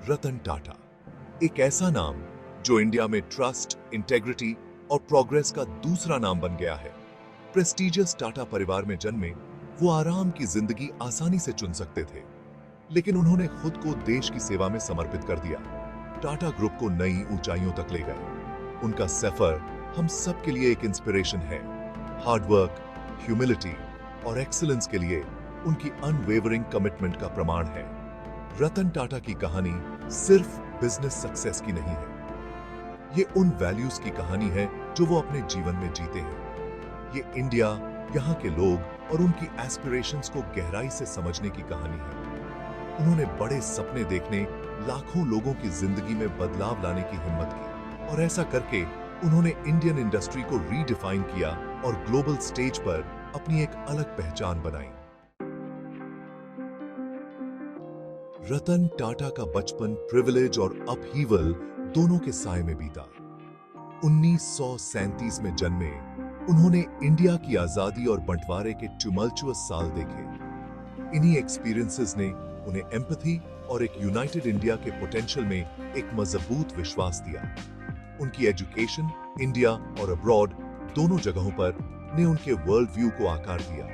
रतन टाटा, एक ऐसा नाम जो इंडिया में ट्रस्ट, इंटेग्रिटी और प्रोग्रेस का दूसरा नाम बन गया है। प्रेस्टीजियस टाटा परिवार में जन्मे वो आराम की जिंदगी आसानी से चुन सकते थे, लेकिन उन्होंने खुद को देश की सेवा में समर्पित कर दिया। टाटा ग्रुप को नई ऊंचाइयों तक ले गए। उनका सफर हम सब के लिए एक इंस्पिरेशन है। हार्ड वर्क, ह्यूमिलिटी और एक्सीलेंस के लिए उनकी अनवेवरिंग कमिटमेंट का प्रमाण है। रतन टाटा की कहानी सिर्फ बिजनेस सक्सेस की नहीं है, ये उन वैल्यूज की कहानी है जो वो अपने जीवन में जीते हैं। ये इंडिया, यहाँ के लोग और उनकी एस्पिरेशंस को गहराई से समझने की कहानी है। उन्होंने बड़े सपने देखने, लाखों लोगों की जिंदगी में बदलाव लाने की हिम्मत की और ऐसा करके उन्होंने इंडियन इंडस्ट्री को रीडिफाइन किया और ग्लोबल स्टेज पर अपनी एक अलग पहचान बनाई। रतन टाटा का बचपन प्रिविलेज और अपहीवल दोनों के साए में बीता। 1937 में जन्मे उन्होंने इंडिया की आजादी और बंटवारे के ट्यूमल्चुअस साल देखे। इन्हीं एक्सपीरियंसेस ने उन्हें एम्पैथी और एक यूनाइटेड इंडिया के पोटेंशियल में एक मजबूत विश्वास दिया। उनकी एजुकेशन इंडिया और अब्रॉड दोनों जगहों पर ने उनके वर्ल्ड व्यू को आकार दिया।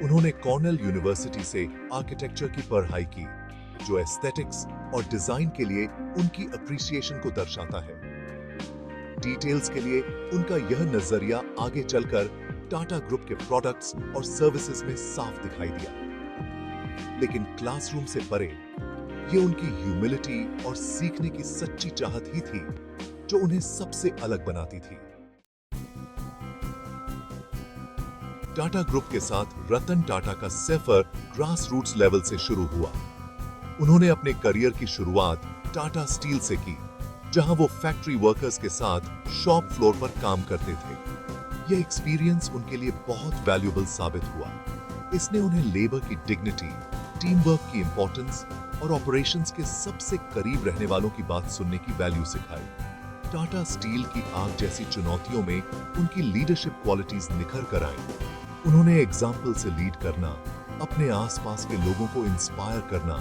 उन्होंने कॉर्नेल यूनिवर्सिटी से आर्किटेक्चर की पढ़ाई की, जो एस्थेटिक्स और डिजाइन के लिए उनकी अप्रिसिएशन को दर्शाता है। डिटेल्स के लिए उनका यह नजरिया आगे चलकर टाटा ग्रुप के प्रोडक्ट्स और सर्विसेज में साफ दिखाई दिया। लेकिन क्लासरूम से परे ये उनकी ह्यूमिलिटी और सीखने की सच्ची चाहत ही थी जो उन्हें सबसे अलग बनाती थी। टाटा ग्रुप के साथ रतन टाटा का सफर ग्रास रूट्स लेवल से शुरू हुआ। उन्होंने अपने करियर की शुरुआत टाटा स्टील से की, जहां वो फैक्ट्री वर्कर्स के साथ शॉप फ्लोर पर काम करते थे। यह एक्सपीरियंस उनके लिए बहुत वैल्यूएबल साबित हुआ। इसने उन्हें लेबर की डिग्निटी, टीम वर्क की इंपॉर्टेंस और ऑपरेशंस के सबसे करीब रहने वालों की बात सुनने की वैल्यू सिखाई। टाटा स्टील की आग जैसी चुनौतियों में उनकी लीडरशिप क्वालिटीज निखर कर आईं। उन्होंने एग्जाम्पल से लीड करना, अपने आसपास के लोगों को इंस्पायर करना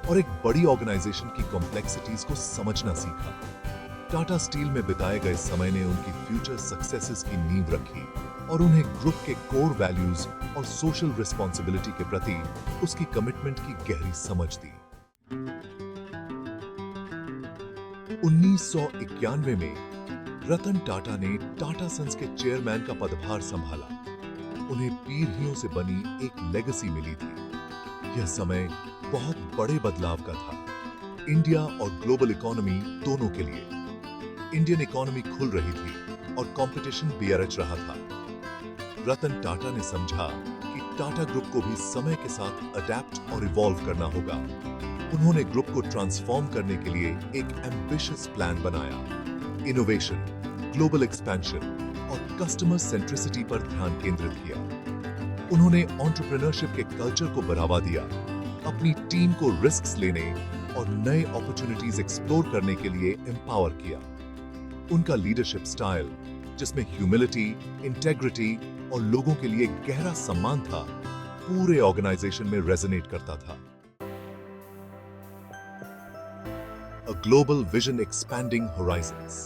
और एक बड़ी ऑर्गेनाइजेशन की कॉम्प्लेक्सिटीज को समझना सीखा। टाटा स्टील में बिताए गए समय ने उनकी फ्यूचर सक्सेसेस की नींव रखी और उन्हें ग्रुप के कोर वैल्यूज और सोशल रिस्पॉन्सिबिलिटी के प्रति उसकी कमिटमेंट की गहरी समझ दी। 1991 में रतन टाटा ने टाटा सन्स के चेयरमैन का पदभार संभाला। उन्हें पीढ़ियों से बनी एक लेगेसी मिली थी। यह समय बहुत बड़े बदलाव का था, इंडिया और ग्लोबल इकोनॉमी दोनों के लिए। इंडियन इकोनॉमी खुल रही थी और कंपटीशन बेअरच रहा था। रतन टाटा ने समझा कि टाटा ग्रुप को भी समय के साथ अडेप्ट और इवॉल्व करना होगा। उन्होंने ग्रुप को ट्रांसफॉर्म करने के लिए एक एम्बिशियस प्लान बनाया। इनोवेशन, ग्लोबल एक्सपेंशन और कस्टमर सेंट्रिसिटी पर ध्यान केंद्रित किया। उन्होंने एंटरप्रेन्योरशिप के कल्चर को बढ़ावा दिया, अपनी टीम को रिस्क्स लेने और नए अपॉर्चुनिटीज एक्सप्लोर करने के लिए एम्पावर किया। उनका लीडरशिप स्टाइल, जिसमें ह्यूमिलिटी, इंटेग्रिटी और लोगों के लिए गहरा सम्मान था, पूरे ऑर्गेनाइजेशन में रेजोनेट करता था। A global vision expanding horizons।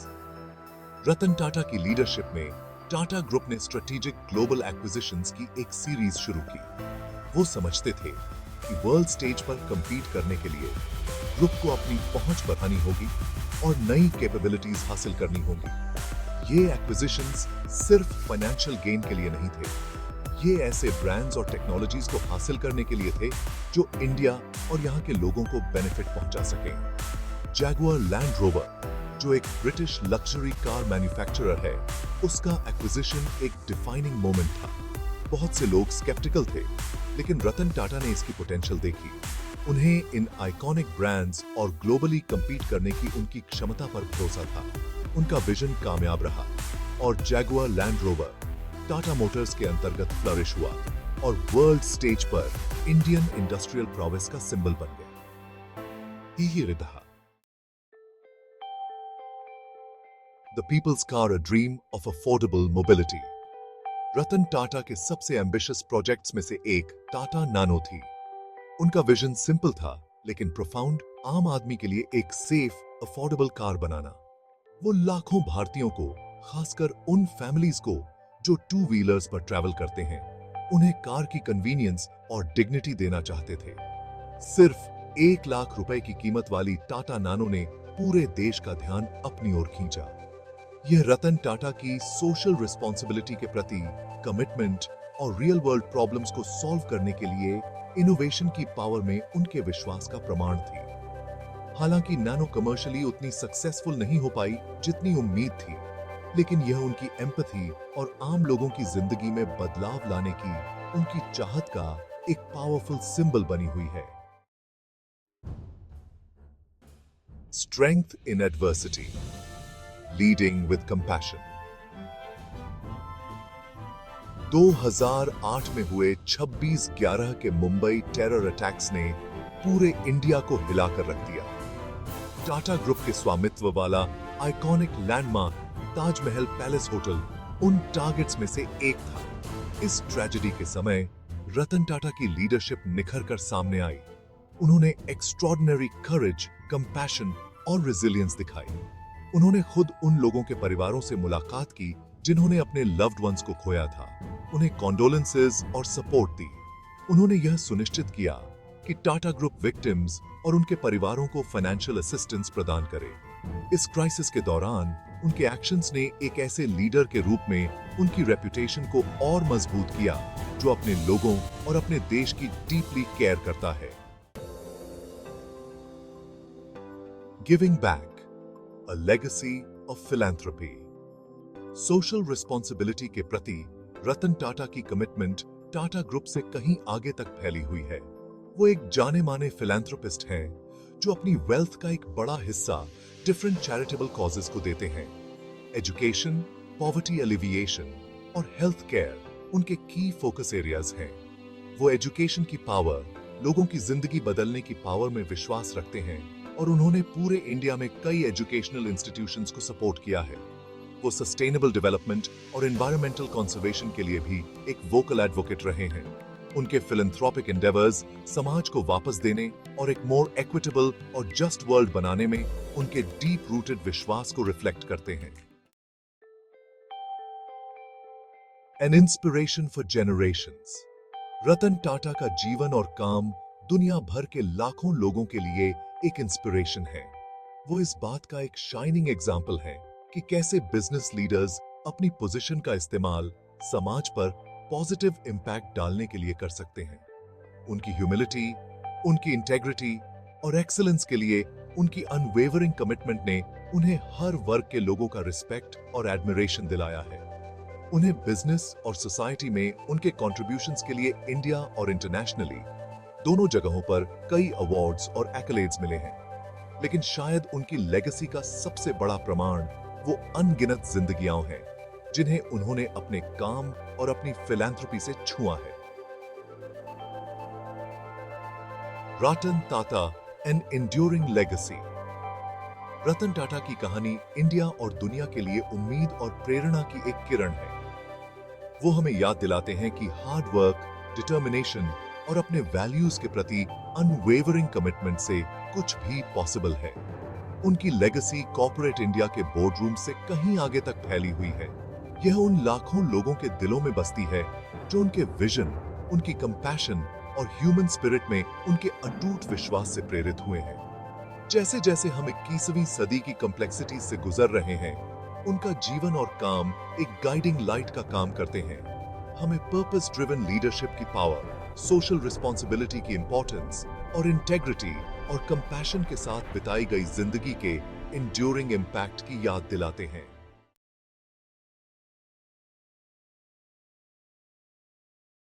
Ratan Tata की लीडरशिप में टाटा ग्रुप ने स्ट्रेटेजिक ग्लोबल एक्विजिशंस की एक सीरीज शुरू की। वो समझते थे कि वर्ल्ड स्टेज पर कंपीट करने के लिए ग्रुप को अपनी पहुंच बढ़ानी होगी और नई कैपेबिलिटीज हासिल करनी होंगी। ये एक्विजिशंस सिर्फ फाइनेंशियल गेन के लिए नहीं थे, ये ऐसे ब्रांड्स और टेक्नोलॉजीज को हासिल करने के लिए थे जो इंडिया और यहाँ के लोगों को बेनिफिट पहुंचा सकें। जैगुआर लैंड रोवर, जो एक ब्रिटिश लग्जरी कार मैन्युफैक्चरर है, उसका एक्विजिशन एक डिफाइनिंग मोमेंट था। बहुत से लोग स्केप्टिकल थे, लेकिन रतन टाटा ने इसकी पोटेंशियल देखी। उन्हें इन आइकॉनिक ब्रांड्स और ग्लोबली कंपीट करने की उनकी क्षमता पर भरोसा था। उनका विजन कामयाब रहा और Jaguar land rover Tata Motors के अंतर्गत फ्लरिश हुआ और वर्ल्ड स्टेज पर इंडियन इंडस्ट्रियल प्रोग्रेस का सिंबल बन गया। ही रहा The People's Car, a dream of affordable mobility। Ratan Tata के सबसे एम्बिशियस प्रोजेक्ट्स में से एक टाटा नानो थी। उनका विजन सिंपल था, लेकिन प्रोफाउंड आम आदमी के लिए एक सेफ, अफोर्डेबल कार बनाना। वो लाखों भारतीयों को, खासकर उन फैमिलीज को जो टू व्हीलर्स पर ट्रैवल करते हैं, उन्हें कार की कन्वीनियंस और डिग्निटी देना चाहते थे। सिर्फ 1 लाख रुपए की कीमत वाली टाटा नानो ने पूरे देश का ध्यान अपनी ओर खींचा। यह रतन टाटा की सोशल रिस्पॉन्सिबिलिटी के प्रति कमिटमेंट और रियल वर्ल्ड प्रॉब्लम्स को सॉल्व करने के लिए इनोवेशन की पावर में उनके विश्वास का प्रमाण थी। हालांकि नैनो कमर्शियली उतनी सक्सेसफुल नहीं हो पाई जितनी उम्मीद थी, लेकिन यह उनकी एम्पैथी और आम लोगों की जिंदगी में बदलाव लाने की उनकी चाहत का एक पावरफुल सिंबल बनी हुई है। Strength in adversity, leading with compassion. 2008 में हुए 26/11 के मुंबई टेरर अटैक्स ने पूरे इंडिया को हिलाकर रख दिया। टाटा ग्रुप के स्वामित्व वाला iconic landmark Taj Mahal palace hotel उन टारगेट्स में से एक था। इस ट्रेजेडी के समय रतन टाटा की लीडरशिप निखर कर सामने आई। उन्होंने एक्स्ट्रॉर्डिनरी करेज, कंपैशन और रेजिलियंस दिखाई। उन्होंने खुद उन लोगों के परिवारों से मुलाकात की जिन्होंने अपने लव्ड वंस को खोया था, उन्हें कॉन्डोलेंसेस और सपोर्ट दी। उन्होंने यह सुनिश्चित किया कि टाटा ग्रुप विक्टिम्स और उनके परिवारों को फाइनेंशियल असिस्टेंस प्रदान करे। इस क्राइसिस के दौरान उनके एक्शंस ने एक ऐसे लीडर के रूप में उनकी रेपुटेशन को और मजबूत किया जो अपने लोगों और अपने देश की डीपली केयर करता है। Giving back, a legacy of philanthropy. Social responsibility के प्रति रतन टाटा की कमिटमेंट टाटा ग्रुप से कहीं आगे तक फैली हुई है। वो एक जाने माने फिलैंथ्रोपिस्ट हैं जो अपनी वेल्थ का एक बड़ा हिस्सा डिफरेंट चैरिटेबल कॉजेस को देते हैं। एजुकेशन, पॉवर्टी एलिविएशन और हेल्थ केयर उनके की फोकस एरियाज हैं। वो एजुकेशन की पावर, लोगों की जिंदगी बदलने की पावर में विश्वास रखते हैं और उन्होंने पूरे इंडिया में कई एजुकेशनल इंस्टीट्यूशंस को सपोर्ट किया है। वो सस्टेनेबल डेवलपमेंट और एनवायरमेंटल कंजर्वेशन के लिए भी एक वोकल एडवोकेट रहे हैं। उनके फिलैंथ्रोपिक एंडेवर्स समाज को वापस देने और एक मोर इक्विटेबल और जस्ट वर्ल्ड बनाने में उनके डीप रूटेड विश्वास को रिफ्लेक्ट करते हैं। An inspiration for generations. Ratan Tata का जीवन और काम दुनिया भर के लाखों लोगों के लिए एक इंस्पिरेशन है। वो इस बात का एक शाइनिंग एग्जाम्पल है कि कैसे बिजनेस लीडर्स अपनी पोजीशन का इस्तेमाल समाज पर पॉजिटिव इंपैक्ट डालने के लिए कर सकते हैं। उनकी ह्यूमिलिटी, उनकी इंटेग्रिटी और एक्सीलेंस के लिए उनकी अनवेवरिंग कमिटमेंट ने उन्हें हर वर्ग के लोगों का रिस्पेक्ट और एडमिरेशन दिलाया है। उन्हें बिजनेस और सोसाइटी में उनके कॉन्ट्रिब्यूशंस के लिए इंडिया और इंटरनेशनली दोनों जगहों पर कई अवार्ड्स और एक्कलेड्स मिले हैं, लेकिन शायद उनकी लेगेसी का सबसे बड़ा प्रमाण वो अनगिनत जिंदगियां हैं जिन्हें उन्होंने अपने काम और अपनी फिलैंथ्रोपी से छुआ है। Ratan Tata, N enduring legacy. Ratan Tata की कहानी इंडिया और दुनिया के लिए उम्मीद और प्रेरणा की एक किरण है। वो हमें याद दिलाते हैं कि हार्ड वर्क, डिटर्मिनेशन और अपने वैल्यूज के प्रति अनवेवरिंग कमिटमेंट से कुछ भी पॉसिबल है। उनकी लेगेसी कॉर्पोरेट इंडिया के बोर्डरूम से कहीं आगे तक फैली हुई है। यह उन लाखों लोगों के दिलों में बसती है जो उनके विजन, उनकी कंपैशन और ह्यूमन स्पिरिट में उनके अटूट विश्वास से प्रेरित हुए हैं। जैसे जैसे हम 21वीं सदी की कॉम्प्लेक्सिटी से गुजर रहे हैं, उनका जीवन और काम एक गाइडिंग लाइट का काम करते हैं। हमें पर्पस ड्रिवन लीडरशिप की पावर, सोशल रिस्पॉन्सिबिलिटी की इंपॉर्टेंस और इंटेग्रिटी और कंपैशन के साथ बिताई गई जिंदगी के इंड्यूरिंग इंपैक्ट की याद दिलाते हैं।